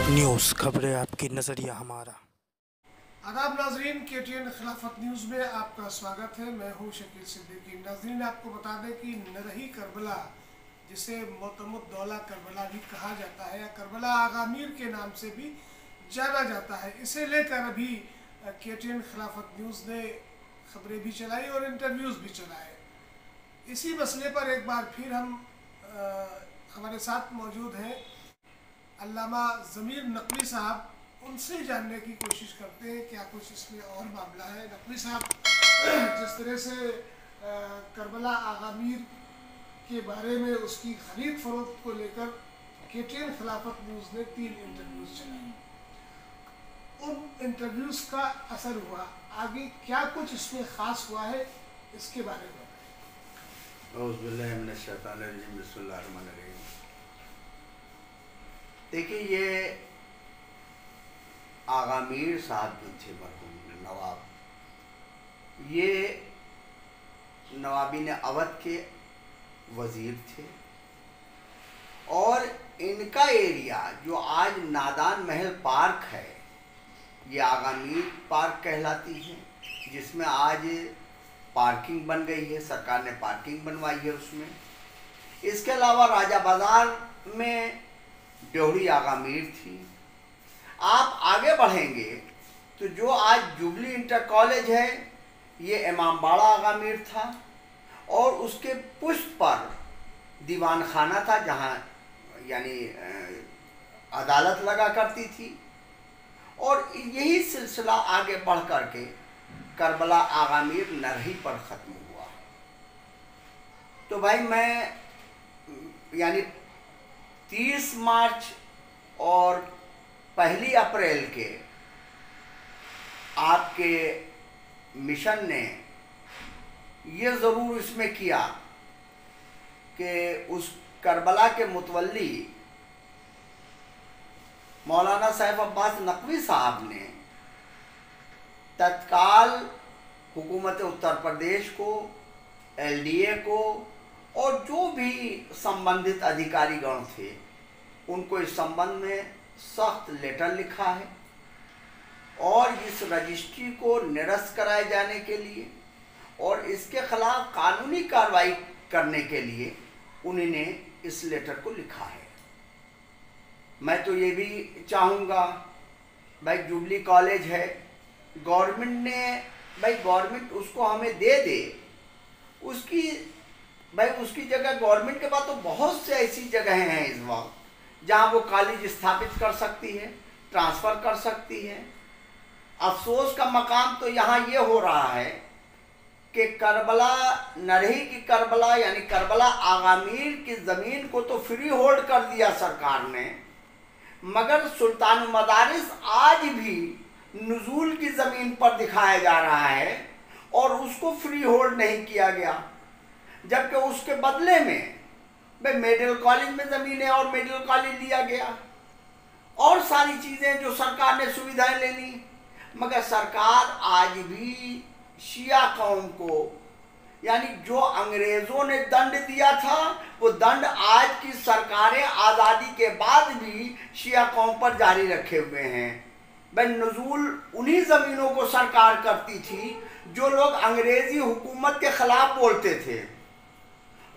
News खबरें आपकी नज़रिया हमारा। आदाब नाजरीन, KTN खिलाफत न्यूज़ में आपका स्वागत है। मैं हूं शकील सिद्दीकी। नाजरीन, आपको बता दें कि नरही करबला, जिसे मोतमुद दौला करबला भी कहा जाता है या करबला आगामीर के नाम से भी जाना जाता है, इसे लेकर अभी KTN खिलाफत न्यूज़ ने खबरें भी चलाई और इंटरव्यूज़ भी चलाए। इसी मसले पर एक बार फिर हमारे साथ मौजूद हैं अल्लामा ज़मीर नकवी साहब। उनसे जानने की कोशिश करते हैं क्या कुछ इसमें और मामला है। नकवी साहब, जिस तरह से करबला आगामीर के बारे में उसकी खरीद फरोख्त को लेकर KTN खिलाफत न्यूज़ ने 3 इंटरव्यूज़ चलाए, उन इंटरव्यूज़ का असर हुआ, आगे क्या कुछ इसमें ख़ास हुआ है, इसके बारे में देखिए, ये आगामीर साहब जो थे मरहूम नवाब, ये नवाबीन अवध के वज़ीर थे और इनका एरिया जो आज नादान महल पार्क है, ये आगामीर पार्क कहलाती है, जिसमें आज पार्किंग बन गई है। सरकार ने पार्किंग बनवाई है उसमें। इसके अलावा राजा बाज़ार में ब्योहड़ी आगामीर थी। आप आगे बढ़ेंगे तो जो आज जुबली इंटर कॉलेज है, ये इमामबाड़ा आगामीर था और उसके पुष्ट पर दीवान खाना था, जहाँ यानी अदालत लगा करती थी। और यही सिलसिला आगे बढ़ करके करबला आगामीर नरही पर ख़त्म हुआ। तो भाई, मैं यानी 30 मार्च और 1 अप्रैल के आपके मिशन ने ये ज़रूर इसमें किया कि उस करबला के मुतवल्ली मौलाना सैफ अब्बास नकवी साहब ने तत्काल हुकूमत उत्तर प्रदेश को, LDA को और जो भी संबंधित अधिकारीगण थे, उनको इस संबंध में सख्त लेटर लिखा है और इस रजिस्ट्री को निरस्त कराए जाने के लिए और इसके खिलाफ कानूनी कार्रवाई करने के लिए उन्होंने इस लेटर को लिखा है। मैं तो ये भी चाहूँगा, भाई जुबली कॉलेज है, गवर्नमेंट ने, भाई गवर्नमेंट उसको हमें दे दे, उसकी भाई उसकी जगह गवर्नमेंट के पास तो बहुत से ऐसी जगहें हैं इस वक्त जहाँ वो कॉलेज स्थापित कर सकती है, ट्रांसफ़र कर सकती है। अफसोस का मकाम तो यहाँ ये हो रहा है कि करबला नरही की करबला यानी करबला आगामीर की ज़मीन को तो फ्री होल्ड कर दिया सरकार ने, मगर सुल्तान मदारिस आज भी नुज़ूल की ज़मीन पर दिखाया जा रहा है और उसको फ्री होल्ड नहीं किया गया। जबकि उसके बदले में भाई मेडिकल कॉलेज में ज़मीनें और मेडिकल कॉलेज लिया गया और सारी चीज़ें जो सरकार ने सुविधाएं ले ली, मगर सरकार आज भी शिया कौम को, यानी जो अंग्रेज़ों ने दंड दिया था, वो दंड आज की सरकारें आज़ादी के बाद भी शिया कौम पर जारी रखे हुए हैं। भाई नुज़ूल उन्हीं ज़मीनों को सरकार करती थी जो लोग अंग्रेज़ी हुकूमत के ख़िलाफ़ बोलते थे।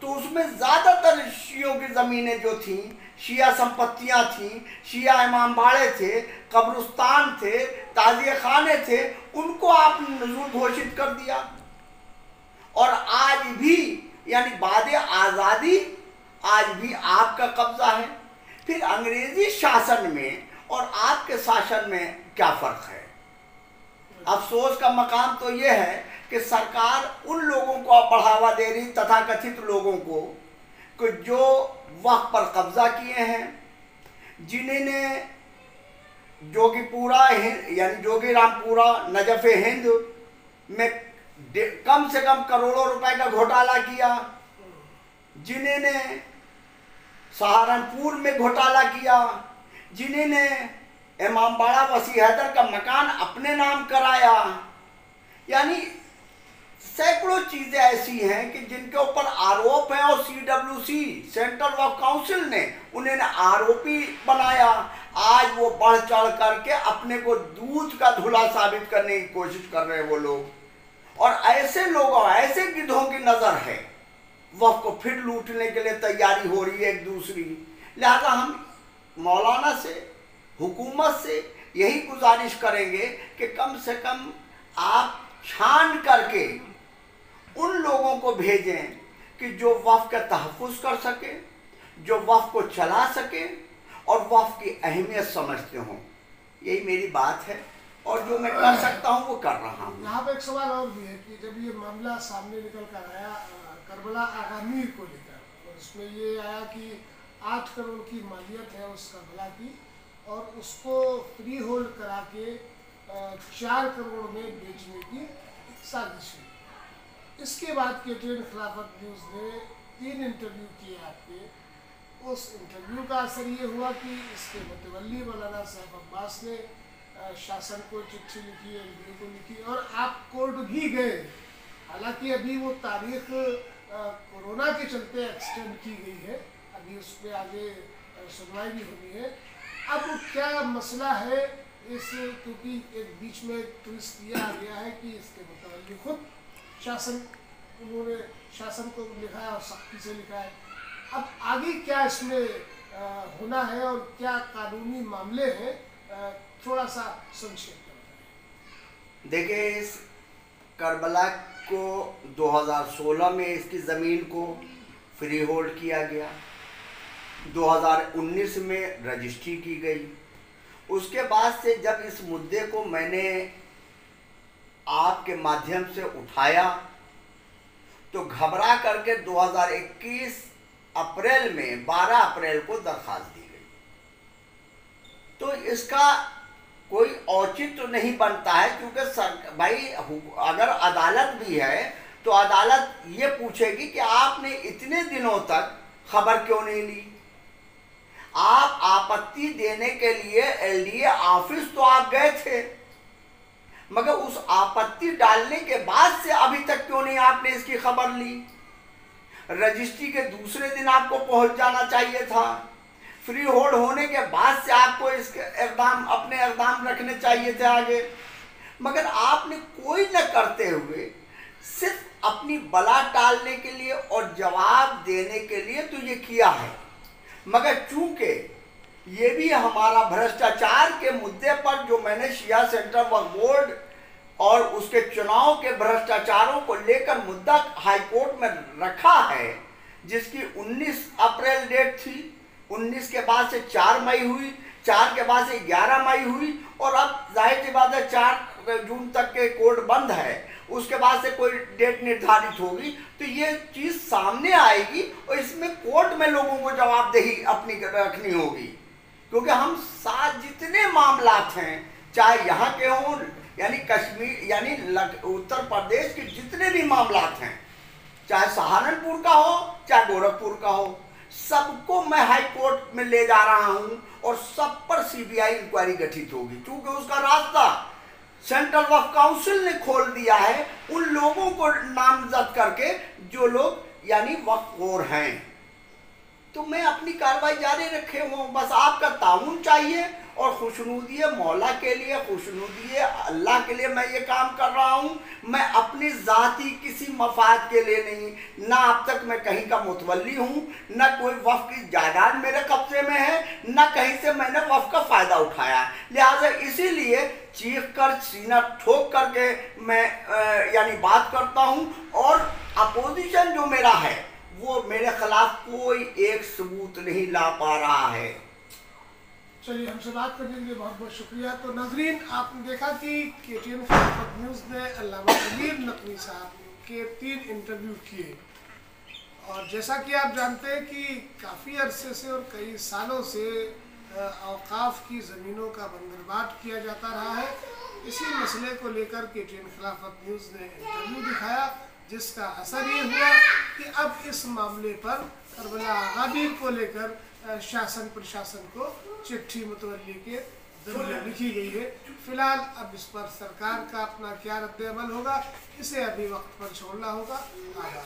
तो उसमें ज़्यादातर शियों की ज़मीनें जो थीं, शिया संपत्तियां थीं, शिया इमामबाड़े थे, कब्रिस्तान थे, ताज़िए खाने थे, उनको आपने नुज़ूल घोषित कर दिया। और आज भी यानी बाद आज़ादी आज भी आपका कब्ज़ा है। फिर अंग्रेज़ी शासन में और आपके शासन में क्या फ़र्क है? अफसोस का मकाम तो ये है कि सरकार उन लोगों को बढ़ावा दे रही, तथाकथित लोगों को, कि जो वक्त पर कब्जा किए हैं, जिन्होंने जोगीपुरा यानी जोगीरामपुरा नजफ़ हिंद में कम से कम करोड़ों रुपए का घोटाला किया, जिन्होंने सहारनपुर में घोटाला किया, जिन्होंने इमामबाड़ा वसी हैदर का मकान अपने नाम कराया, यानी सैकड़ों चीज़ें ऐसी हैं कि जिनके ऊपर आरोप है और CWC सेंट्रल वर्क काउंसिल ने उन्हें आरोपी बनाया। आज वो बढ़ चढ़ करके अपने को दूध का धुला साबित करने की कोशिश कर रहे हैं वो लोग। और ऐसे लोगों, ऐसे गिद्धों की नजर है, वक़्त को फिर लूटने के लिए तैयारी हो रही है एक दूसरी। लिहाजा हम मौलाना से, हुकूमत से यही गुजारिश करेंगे कि कम से कम आप छान करके उन लोगों को भेजें कि जो वक़्त का तहफ़्फ़ुज़ कर सके, जो वक़्त को चला सके और वक़्त की अहमियत समझते हों। यही मेरी बात है और जो मैं कर सकता हूँ वो कर रहा हूँ। यहाँ पे एक सवाल और भी है कि जब ये मामला सामने निकल कर आया करबला आगा मीर को लेकर, और उसमें ये आया कि 8 करोड़ की मालियत है उस करबला की और उसको फ्री होल्ड करा के 4 करोड़ में बेचने की साजिश हुई। इसके बाद KTN खिलाफत न्यूज़ ने 3 इंटरव्यू किए आपके। उस इंटरव्यू का असर ये हुआ कि इसके मुतवल्ली मौलाना साहब अब्बास ने शासन को चिट्ठी लिखी, LDA को लिखी और आप कोर्ट भी गए। हालांकि अभी वो तारीख कोरोना के चलते एक्सटेंड की गई है, अभी उस पर आगे सुनवाई भी होनी है। अब क्या मसला है इस, क्योंकि एक बीच में ट्विस्ट दिया गया है कि इसके मुतवल्ली खुद शासन, उन्होंने शासन को लिखा है और सख्ती से लिखा है। अब आगे क्या इसमें होना है और क्या कानूनी मामले हैं, थोड़ा सा संक्षेप में। देखिए, इस करबला को 2016 में इसकी ज़मीन को फ्री होल्ड किया गया, 2019 में रजिस्ट्री की गई। उसके बाद से जब इस मुद्दे को मैंने आपके माध्यम से उठाया तो घबरा करके 2021 अप्रैल में 12 अप्रैल को दरखास्त दी गई। तो इसका कोई औचित्य नहीं बनता है, क्योंकि भाई अगर अदालत भी है तो अदालत ये पूछेगी कि आपने इतने दिनों तक खबर क्यों नहीं ली। आप आपत्ति देने के लिए LDA ऑफिस तो आप गए थे, मगर उस आपत्ति डालने के बाद से अभी तक क्यों नहीं आपने इसकी खबर ली। रजिस्ट्री के दूसरे दिन आपको पहुंच जाना चाहिए था। फ्री होल्ड होने के बाद से आपको इसके अपने इक़दाम रखने चाहिए थे आगे, मगर आपने कोई न करते हुए सिर्फ अपनी बला टालने के लिए और जवाब देने के लिए तो ये किया है। मगर चूंकि ये भी हमारा भ्रष्टाचार के मुद्दे पर, जो मैंने शिया सेंट्रल वक्फ बोर्ड और उसके चुनाव के भ्रष्टाचारों को लेकर मुद्दा हाई कोर्ट में रखा है, जिसकी 19 अप्रैल डेट थी, 19 के बाद से 4 मई हुई, 4 के बाद से 11 मई हुई और अब जाहिर सी बात है 4 जून तक के कोर्ट बंद है, उसके बाद से कोई डेट निर्धारित होगी तो ये चीज़ सामने आएगी और इसमें कोर्ट में लोगों को जवाबदेही अपनी रखनी होगी। क्योंकि हम साथ जितने मामलात हैं, चाहे यहाँ के हों यानी कश्मीर यानी उत्तर प्रदेश के जितने भी मामलात हैं, चाहे सहारनपुर का हो चाहे गोरखपुर का हो, सबको मैं हाई कोर्ट में ले जा रहा हूँ और सब पर CBI इंक्वायरी गठित होगी। क्योंकि उसका रास्ता सेंट्रल वक्फ काउंसिल ने खोल दिया है उन लोगों को नामजद करके जो लोग यानी वक्फखोर हैं। तो मैं अपनी कार्रवाई जारी रखे हुआ हूँ, बस आपका ताउन चाहिए और खुशनुदी मौला के लिए, खुशनुदी अल्लाह के लिए मैं ये काम कर रहा हूँ। मैं अपनी ज़ाती किसी मफाद के लिए नहीं, ना अब तक मैं कहीं का मुतवल्ली हूँ, ना कोई वफ़ की जायदाद मेरे कब्जे में है, ना कहीं से मैंने वफ़ का फ़ायदा उठाया। लिहाजा इसीलिए चीख कर सीना ठोक करके मैं यानी बात करता हूँ और अपोजिशन जो मेरा है वो मेरे खिलाफ कोई एक सबूत नहीं ला पा रहा है। चलिए, हमसे बात करने के लिए बहुत बहुत शुक्रिया। तो नाजरीन, आपने देखा कि KTN खिलाफत न्यूज़ ने अल्लामा कबीर नकवी साहब के 3 इंटरव्यू किए और जैसा कि आप जानते हैं कि काफ़ी अरसे से और कई सालों से औकाफ की ज़मीनों का बंदरबाट किया जाता रहा है। इसी मसले को लेकर KTN खिलाफत न्यूज़ ने इंटरव्यू दिखाया, जिसका असर ये हुआ कि अब इस मामले पर करबला आगा मीर को लेकर शासन प्रशासन को चिट्ठी मुतवल्ली के जरिए लिखी गई है। फिलहाल अब इस पर सरकार का अपना क्या रद्द-ए-अमल होगा, इसे अभी वक्त पर छोड़ना होगा। आभार।